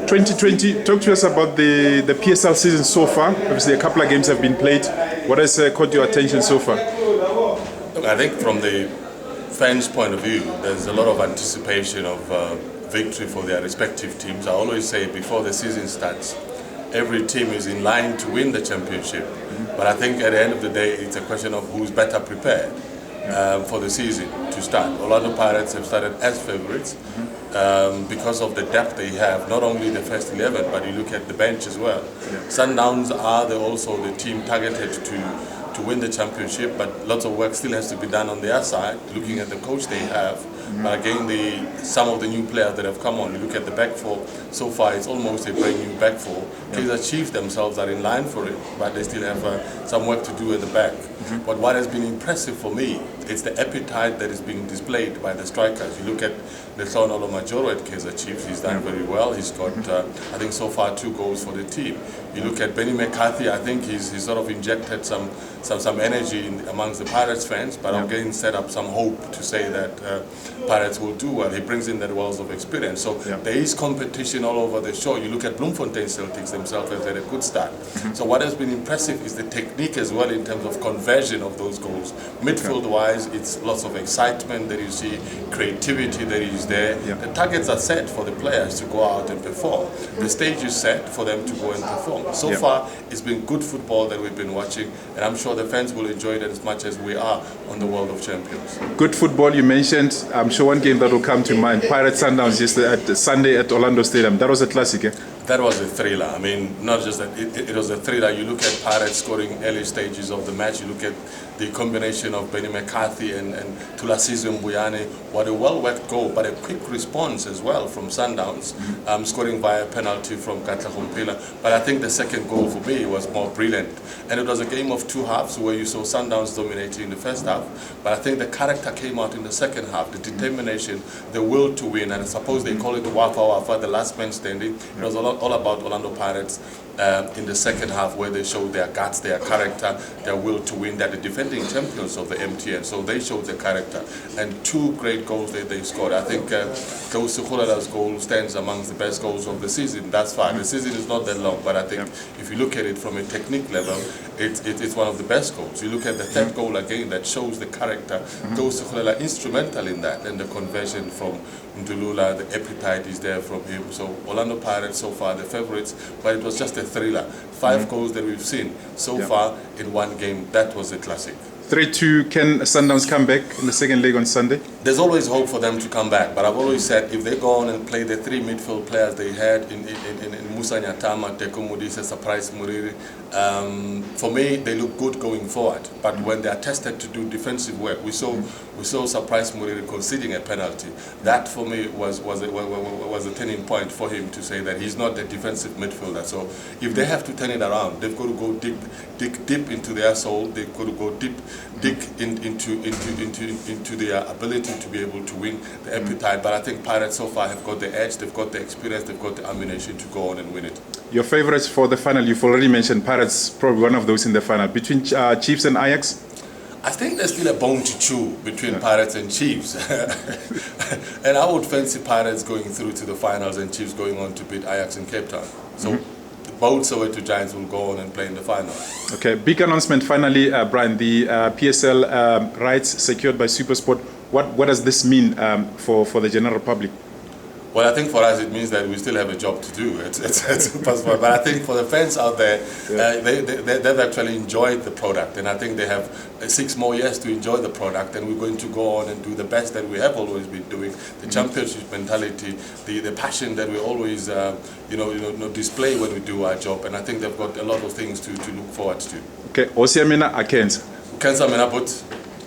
2020, talk to us about the PSL season so far. Obviously, a couple of games have been played. What has caught your attention so far? Look, I think from the fans' point of view, there's a lot of anticipation of victory for their respective teams. I always say before the season starts, every team is in line to win the championship. But I think at the end of the day, it's a question of who's better prepared for the season to start. Orlando Pirates have started as favourites because of the depth they have, not only the first 11, but you look at the bench as well. Sundowns are also the team targeted to win the championship, but lots of work still has to be done on their side, looking at the coach they have. But again, some of the new players that have come on, you look at the back four, so far it's almost a brand new back four. Kaizer Chiefs themselves are in line for it, but they still have some work to do at the back. But what has been impressive for me is the appetite that is being displayed by the strikers. You look at Lehlon Olomajoro at Kaizer Chiefs, he's done very well. He's got, I think so far, 2 goals for the team. You look at Benny McCarthy, I think he's sort of injected some energy amongst the Pirates fans, but again set up some hope to say that Pirates will do well. He brings in that wealth of experience. So there is competition all over the show. You look at Bloemfontein Celtics themselves have had a good start. So what has been impressive is the technique as well in terms of conversion of those goals. Midfield-wise, it's lots of excitement that you see, creativity that is there. The targets are set for the players to go out and perform. The stage is set for them to go and perform. So far, it's been good football that we've been watching, and I'm sure the fans will enjoy it as much as we are on the World of Champions. Good football, you mentioned. I'm sure one game that will come to mind, Pirates Sundowns yesterday at Sunday at Orlando Stadium. That was a classic, eh? That was a thriller. I mean, not just that, it was a thriller. You look at Pirates scoring early stages of the match. You look at the combination of Benny McCarthy and Thulasizwe Mbuyane. What a well-worked goal, but a quick response as well from Sundowns, scoring via penalty from Katla Humpila. But I think the second goal for me was more brilliant. And it was a game of 2 halves where you saw Sundowns dominating in the first half. But I think the character came out in the second half, the determination, the will to win. And I suppose they call it Wafa Wafa, the last man standing. It was all about Orlando Pirates in the second half, where they showed their guts, their character, their will to win. They're the defending champions of the MTN, so they showed their character. And 2 great goals that they scored. I think Kaizer goal stands amongst the best goals of the season. That's fine. The season is not that long, but I think if you look at it from a technique level, it's one of the best goals. You look at the third goal again, that shows the character. Kaizer instrumental in that, and the conversion from Ndulula, the appetite is there from him. So Orlando Pirates so far the favourites, but it was just a thriller. 5 goals that we've seen so far in one game. That was a classic. 3-2, can Sundowns come back in the second leg on Sunday? There's always hope for them to come back, but I've always said if they go on and play the 3 midfield players they had in Musa Nyatama, Teko Modise, Surprise Muriri, for me they look good going forward. But when they are tested to do defensive work, we saw Surprise Muriri conceding a penalty. That for me was a turning point for him to say that he's not a defensive midfielder. So if they have to turn it around, they've got to go deep into their soul. They've got to go dig into their ability to be able to win the appetite. But I think Pirates so far have got the edge, they've got the experience, they've got the ammunition to go on and win it. Your favourites for the final, you've already mentioned Pirates, probably one of those in the final. Between Chiefs and Ajax? I think there's still a bone to chew between Pirates and Chiefs. And I would fancy Pirates going through to the finals and Chiefs going on to beat Ajax in Cape Town. So both Soweto Giants will go on and play in the final. Okay, big announcement finally, Brian. The PSL rights secured by SuperSport. What does this mean for the general public? Well, I think for us it means that we still have a job to do at SuperSport. But I think for the fans out there, they've actually enjoyed the product, and I think they have 6 more years to enjoy the product, and we're going to go on and do the best that we have always been doing. The championship mentality, the passion that we always display when we do our job, and I think they've got a lot of things to look forward to. Okay, Osiamina Akenza. Kenza Menaput.